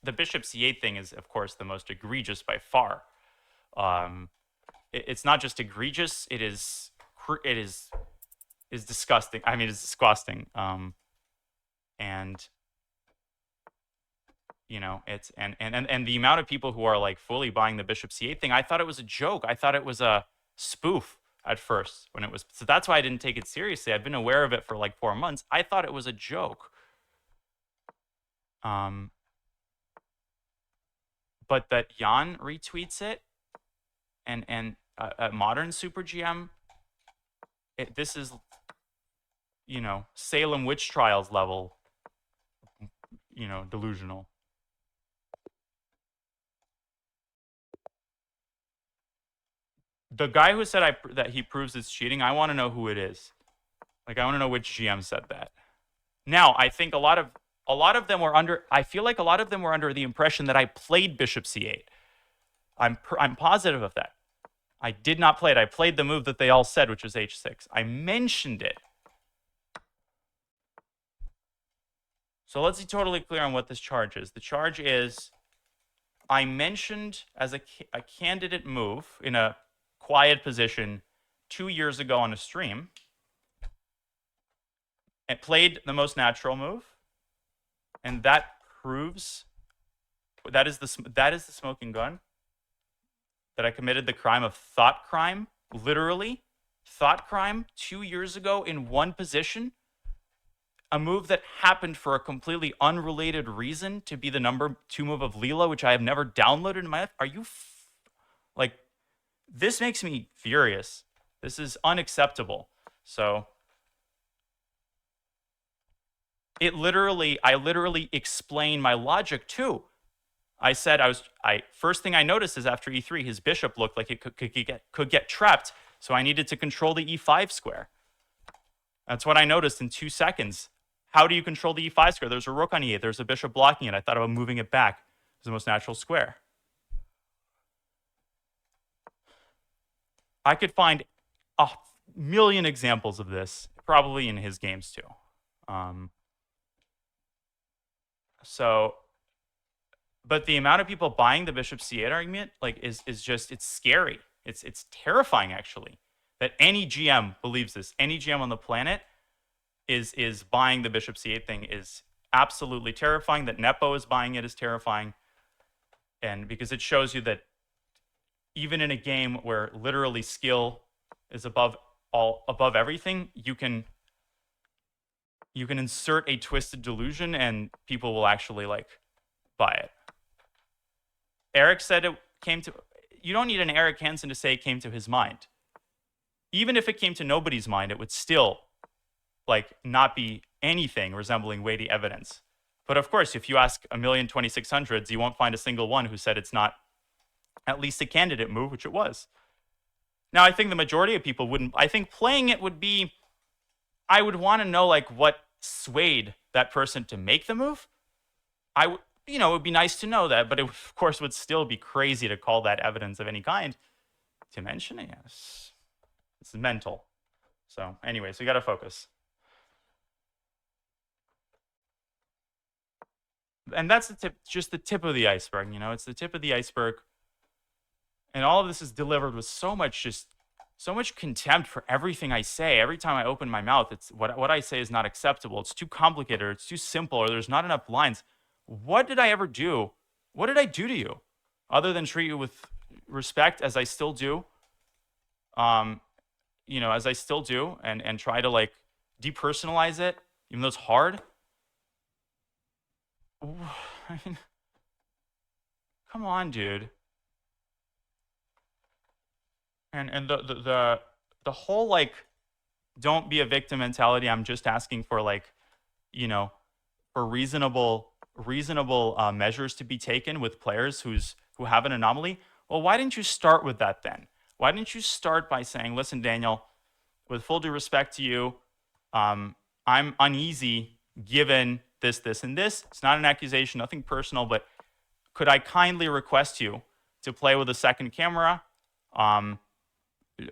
the bishop c8 thing is, of course, the most egregious by far. It's not just egregious; it is disgusting. I mean, it's disgusting. And it's and the amount of people who are like fully buying the bishop c8 thing, I thought it was a joke. I thought it was a spoof at first when it was. So that's why I didn't take it seriously. I've been aware of it for like 4 months. I thought it was a joke. But that Jan retweets it, and modern Super GM, this is, Salem witch trials level, delusional. The guy who said that he proves it's cheating, I want to know who it is. Like, I want to know which GM said that. Now, I think a lot of them were under. I feel like a lot of them were under the impression that I played Bishop C8. I'm positive of that. I did not play it. I played the move that they all said, which was H6. I mentioned it. So let's be totally clear on what this charge is. The charge is I mentioned as a candidate move in a quiet position 2 years ago on a stream. It played the most natural move, and that proves that is the smoking gun. That I committed the crime of thought crime, literally thought crime 2 years ago in one position. A move that happened for a completely unrelated reason to be the number 2 move of Leela, which I have never downloaded in my life. Are you like, this makes me furious. This is unacceptable. So I literally explained my logic too. I said first thing I noticed is after e3, his bishop looked like it could get trapped, so I needed to control the e5 square. That's what I noticed in 2 seconds. How do you control the e5 square? There's a rook on e8. There's a bishop blocking it. I thought about moving it back. It's the most natural square. I could find a million examples of this, probably in his games too. But the amount of people buying the bishop c8 argument, like, is just, it's scary. It's terrifying, actually, that any GM believes this. Any GM on the planet is buying the bishop c8 thing is absolutely terrifying. That Nepo is buying it is terrifying. And because it shows you that even in a game where literally skill is above everything, you can insert a twisted delusion and people will actually like buy it. Eric said it came to, you don't need an Eric Hansen to say it came to his mind. Even if it came to nobody's mind, it would still like not be anything resembling weighty evidence. But of course, if you ask 1,000,02600s, you won't find a single one who said it's not at least a candidate move, which it was. Now, I think the majority of people wouldn't. I think playing it would be, I would want to know like what swayed that person to make the move. It would be nice to know that, but it, of course, would still be crazy to call that evidence of any kind. To mention it, yes. It's mental. So anyway, so you got to focus. And that's the tip, just the tip of the iceberg, it's the tip of the iceberg. And all of this is delivered with so much contempt for everything I say. Every time I open my mouth, it's what I say is not acceptable. It's too complicated, or it's too simple, or there's not enough lines. What did I ever do? What did I do to you? Other than treat you with respect, as I still do. As I still do, and try to like depersonalize it, even though it's hard. I mean, come on, dude. And the whole like, don't be a victim mentality. I'm just asking for like, for reasonable measures to be taken with players who have an anomaly. Well, why didn't you start with that then? Why didn't you start by saying, listen, Daniel, with full due respect to you, I'm uneasy given this, and this. It's not an accusation, nothing personal, but could I kindly request you to play with a second camera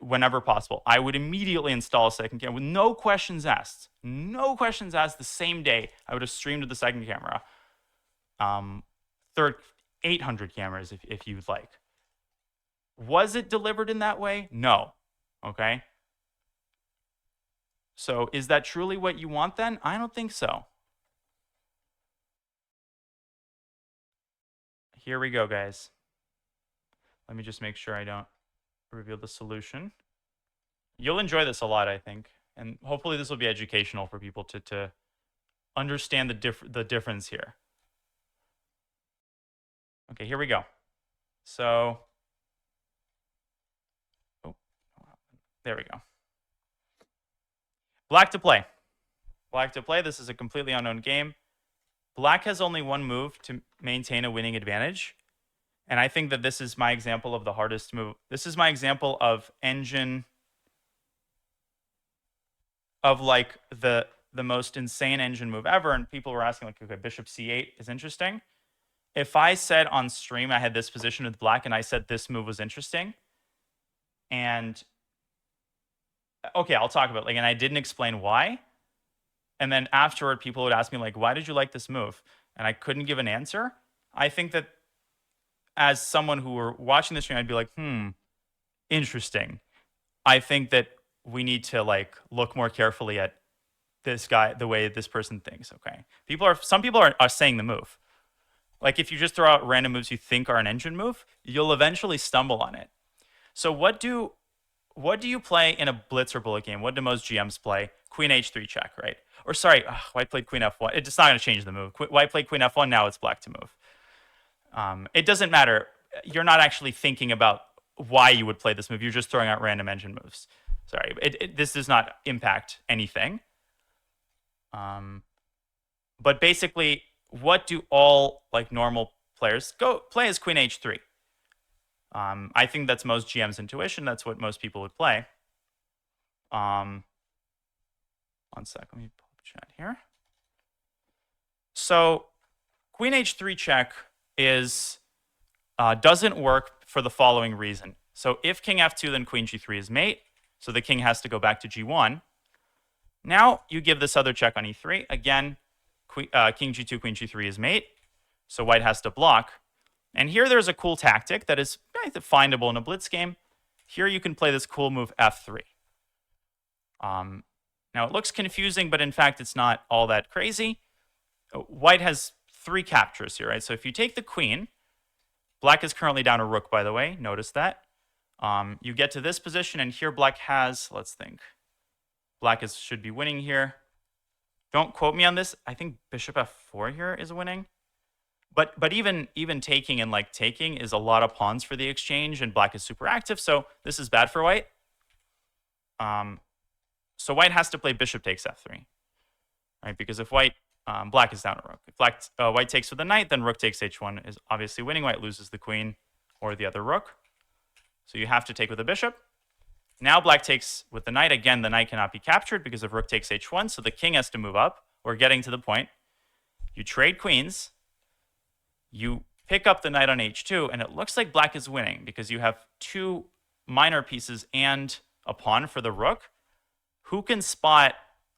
whenever possible? I would immediately install a second camera with no questions asked. No questions asked the same day. I would have streamed with the second camera. 800 cameras if you'd like. Was it delivered in that way? No. Okay. So is that truly what you want then? I don't think so. Here we go, guys. Let me just make sure I don't reveal the solution. You'll enjoy this a lot, I think. And hopefully this will be educational for people to understand the difference here. Okay, here we go. So, oh, there we go. Black to play. Black to play. This is a completely unknown game. Black has only one move to maintain a winning advantage. And I think that this is my example of the hardest move. This is my example of engine, of like the most insane engine move ever. And people were asking, like, okay, bishop c8 is interesting. If I said on stream I had this position with black and I said this move was interesting, and okay, I'll talk about it, like, and I didn't explain why, and then afterward people would ask me, like, why did you like this move? And I couldn't give an answer. I think that as someone who were watching the stream, I'd be like, interesting. I think that we need to like look more carefully at this guy, the way this person thinks. Okay, some people are saying the move. Like, if you just throw out random moves you think are an engine move, you'll eventually stumble on it. So what do you play in a blitz or bullet game? What do most GMs play? Queen h3 check, right? Or sorry, white played queen f1. It's not going to change the move. White played queen f1. Now it's black to move. It doesn't matter. You're not actually thinking about why you would play this move. You're just throwing out random engine moves. Sorry, this does not impact anything. But basically, what do all like normal players go play as queen h3? I think that's most GM's intuition. That's what most people would play. One sec, let me pull up the chat here. So queen h3 check is doesn't work for the following reason. So if king f2, then queen g3 is mate. So the king has to go back to g1. Now you give this other check on e3. Again, king g2, queen g3 is mate. So white has to block. And here there's a cool tactic that is findable in a blitz game. Here you can play this cool move f3. Now it looks confusing, but in fact it's not all that crazy. White has 3 captures here, right? So if you take the queen, black is currently down a rook, by the way. Notice that. You get to this position, and here black has, let's think. Black should be winning here. Don't quote me on this. I think bishop f4 here is winning. But even taking and like taking is a lot of pawns for the exchange, and black is super active, so this is bad for white. So white has to play bishop takes f3, right? Because if black is down a rook. If white takes with the knight, then rook takes h1 is obviously winning. White loses the queen or the other rook. So you have to take with the bishop. Now black takes with the knight. Again, the knight cannot be captured because of rook takes h1, so the king has to move up. We're getting to the point. You trade queens. You pick up the knight on h2, and it looks like black is winning because you have 2 minor pieces and a pawn for the rook. Who can spot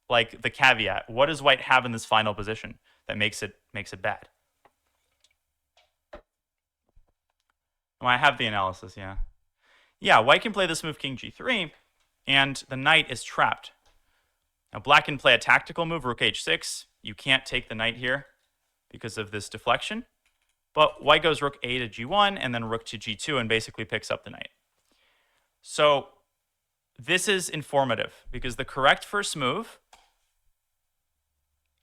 like the caveat? What does white have in this final position that makes it bad? Oh, I have the analysis, yeah. Yeah, white can play this move king g3, and the knight is trapped. Now black can play a tactical move, rook h6. You can't take the knight here because of this deflection. But white goes rook a to g1 and then rook to g2 and basically picks up the knight. So this is informative because the correct first move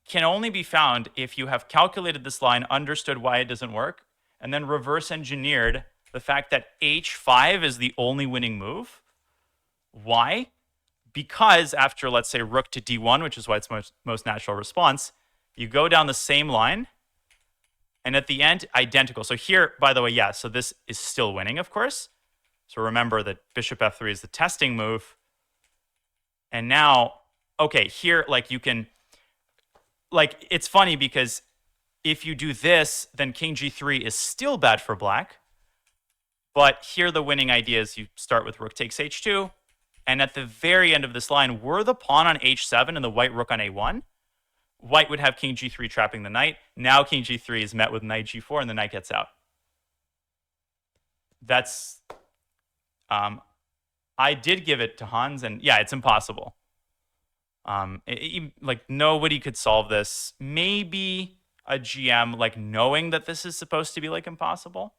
can only be found if you have calculated this line, understood why it doesn't work, and then reverse engineered the fact that h5 is the only winning move. Why? Because after, let's say, rook to d1, which is white's most natural response, you go down the same line, and at the end, identical. So here, by the way, yeah, so this is still winning, of course. So remember that bishop f3 is the testing move. And now, okay, here, like, you can, like, it's funny because if you do this, then king g3 is still bad for black. But here the winning idea is you start with rook takes h2. And at the very end of this line, were the pawn on h7 and the white rook on a1, White would have king g3 trapping the knight. Now king g3 is met with knight g4, and the knight gets out. That's... I did give it to Hans, and yeah, it's impossible. Like, nobody could solve this. Maybe a GM, like, knowing that this is supposed to be, like, impossible.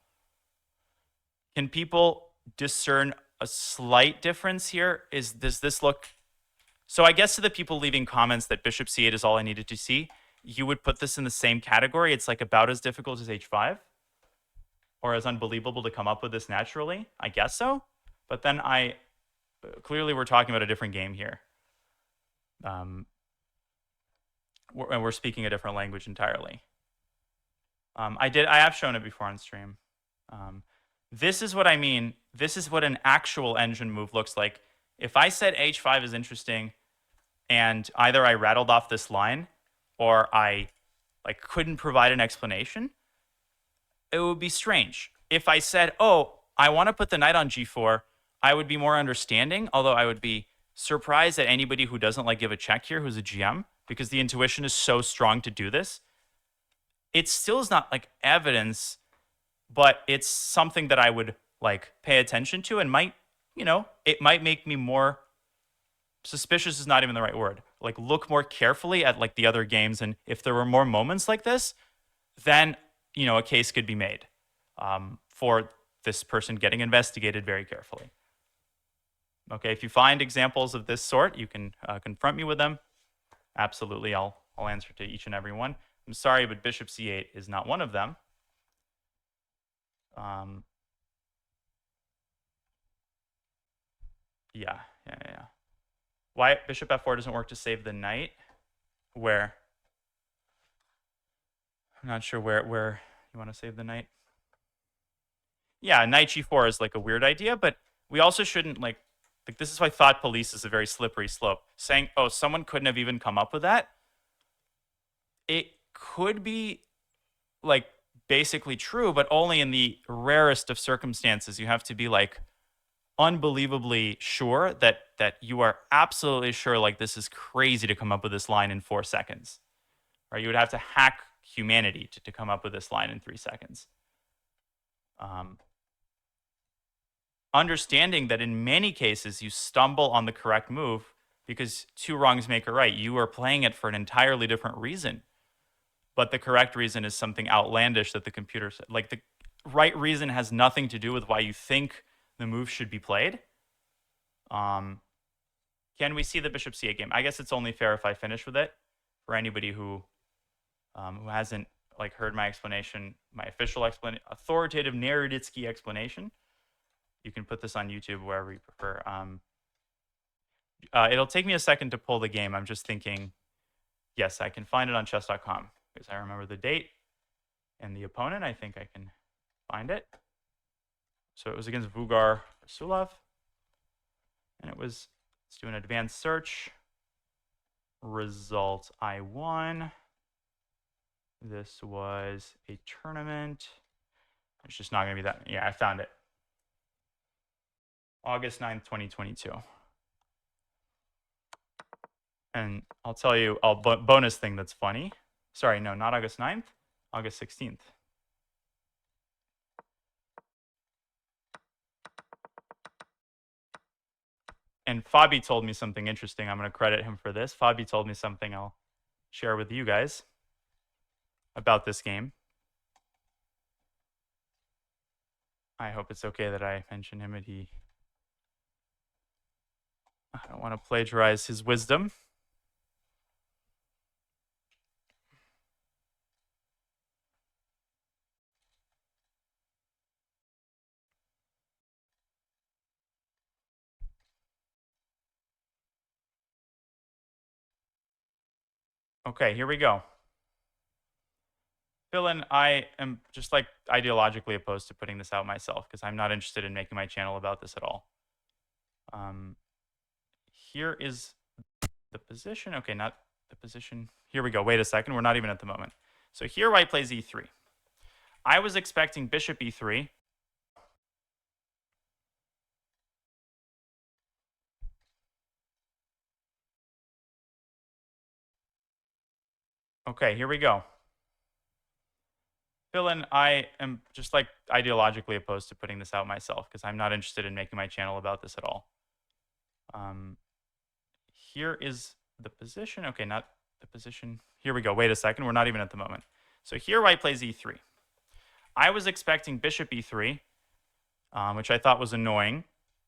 Can people discern a slight difference here? Does this look... So I guess to the people leaving comments that bishop c8 is all I needed to see, you would put this in the same category. It's, like, about as difficult as h5, or as unbelievable to come up with this naturally. I guess so. But then clearly we're talking about a different game here. And we're speaking a different language entirely. I have shown it before on stream. This is what I mean. This is what an actual engine move looks like. If I said h5 is interesting, and either I rattled off this line, or I couldn't provide an explanation, it would be strange. If I said, oh, I want to put the knight on g4, I would be more understanding, although I would be surprised at anybody who doesn't give a check here who's a GM, because the intuition is so strong to do this. It still is not evidence, but it's something that I would pay attention to, and might, it might make me more suspicious is not even the right word. Look more carefully at the other games, and if there were more moments like this, then a case could be made for this person getting investigated very carefully. Okay, if you find examples of this sort, you can confront me with them. Absolutely, I'll answer to each and every one. I'm sorry, but bishop c8 is not one of them. Yeah. Why bishop f4 doesn't work to save the knight? Where? I'm not sure where you want to save the knight. Yeah, knight g4 is a weird idea, but we also shouldn't this is why thought police is a very slippery slope. Saying, oh, someone couldn't have even come up with that. It could be basically true, but only in the rarest of circumstances. You have to be unbelievably sure that you are absolutely sure this is crazy to come up with this line in 4 seconds. Right? You would have to hack humanity to come up with this line in 3 seconds. Understanding that in many cases you stumble on the correct move because 2 wrongs make a right. You are playing it for an entirely different reason, but the correct reason is something outlandish that the computer said. The right reason has nothing to do with why you think the move should be played. Can we see the bishop c8 game? I guess it's only fair if I finish with it for anybody who hasn't heard my explanation, my official explanation, authoritative Naroditsky explanation. You can put this on YouTube, wherever you prefer. It'll take me a second to pull the game. I'm just thinking, yes, I can find it on chess.com because I remember the date and the opponent. I think I can find it. So it was against Vugar Rasulov. And it was, let's do an advanced search. Result, I won. This was a tournament. It's just not going to be that. Yeah, I found it. August 9th, 2022. And I'll tell you a bonus thing that's funny. Sorry, no, not August 9th, August 16th. And Fabi told me something interesting. I'm going to credit him for this. Fabi told me something I'll share with you guys about this game. I hope it's okay that I mention him, and I don't want to plagiarize his wisdom. Okay, here we go. Philin, I am just ideologically opposed to putting this out myself because I'm not interested in making my channel about this at all. Here is the position. Okay, not the position. Here we go. Wait a second. We're not even at the moment. So here white plays e3. I was expecting bishop e3. Okay, here we go. Phil, I am just like ideologically opposed to putting this out myself because I'm not interested in making my channel about this at all. Here is the position. Okay, not the position. Here we go. Wait a second. We're not even at the moment. So here white plays e3. I was expecting bishop e3, which I thought was annoying,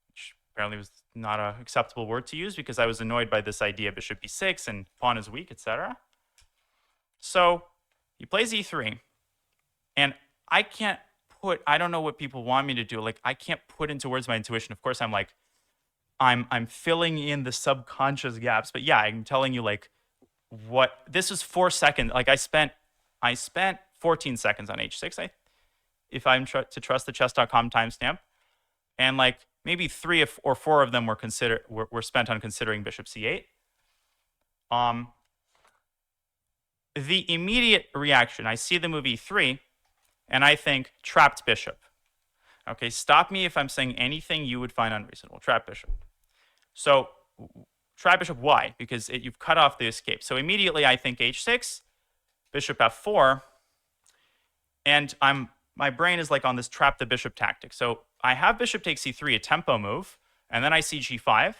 which apparently was not an acceptable word to use because I was annoyed by this idea bishop e6 and pawn is weak, etc. So he plays e3. And I can't I don't know what people want me to do. Like, I can't put into words my intuition. Of course, I'm like, I'm filling in the subconscious gaps. But yeah, I'm telling you, like, what this was 4 seconds. Like, I spent 14 seconds on h6, if I'm to trust the chess.com timestamp. And like maybe 3 or 4 of them were spent on considering bishop c8. The immediate reaction, I see the move e3, and I think trapped bishop. Okay, stop me if I'm saying anything you would find unreasonable. Trap bishop. So trap bishop, why? Because you've cut off the escape. So immediately I think h6, bishop f4, and my brain is like on this trap the bishop tactic. So I have bishop takes c3, a tempo move, and then I see g5.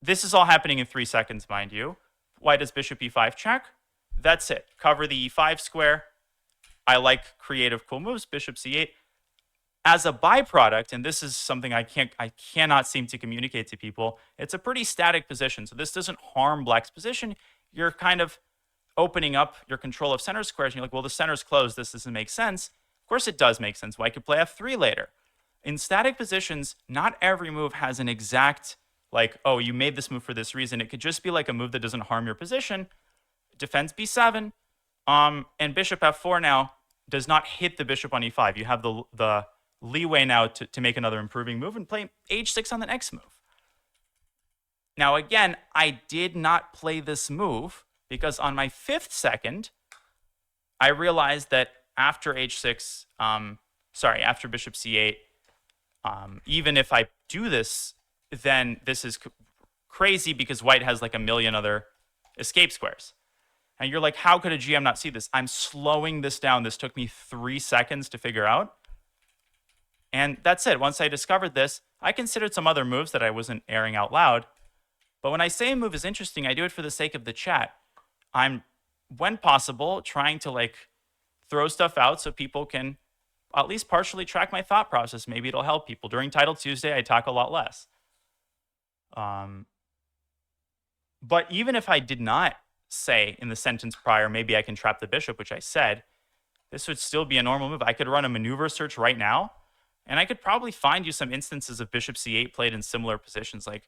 This is all happening in 3 seconds, mind you. Why does bishop e5 check? That's it. Cover the e5 square. I like creative, cool moves. Bishop c8. As a byproduct, and this is something I cannot seem to communicate to people, it's a pretty static position. So this doesn't harm black's position. You're kind of opening up your control of center squares, and you're like, well, the center's closed. This doesn't make sense. Of course it does make sense. White could play f3 later. In static positions, not every move has an exact, like, oh, you made this move for this reason. It could just be like a move that doesn't harm your position. Defends b7. And bishop f4 now does not hit the bishop on e5. You have the leeway now to make another improving move and play h6 on the next move. Now, again, I did not play this move because on my 5th second, I realized that after h6, after bishop c8, even if I do this, then this is crazy because white has like a million other escape squares. And you're like, how could a GM not see this? I'm slowing this down. This took me 3 seconds to figure out. And that's it. Once I discovered this, I considered some other moves that I wasn't airing out loud. But when I say a move is interesting, I do it for the sake of the chat. I'm, when possible, trying to like throw stuff out so people can at least partially track my thought process. Maybe it'll help people. During Title Tuesday, I talk a lot less. But even if I did not say in the sentence prior, maybe I can trap the bishop, which I said, this would still be a normal move. I could run a maneuver search right now, and I could probably find you some instances of bishop c8 played in similar positions. Like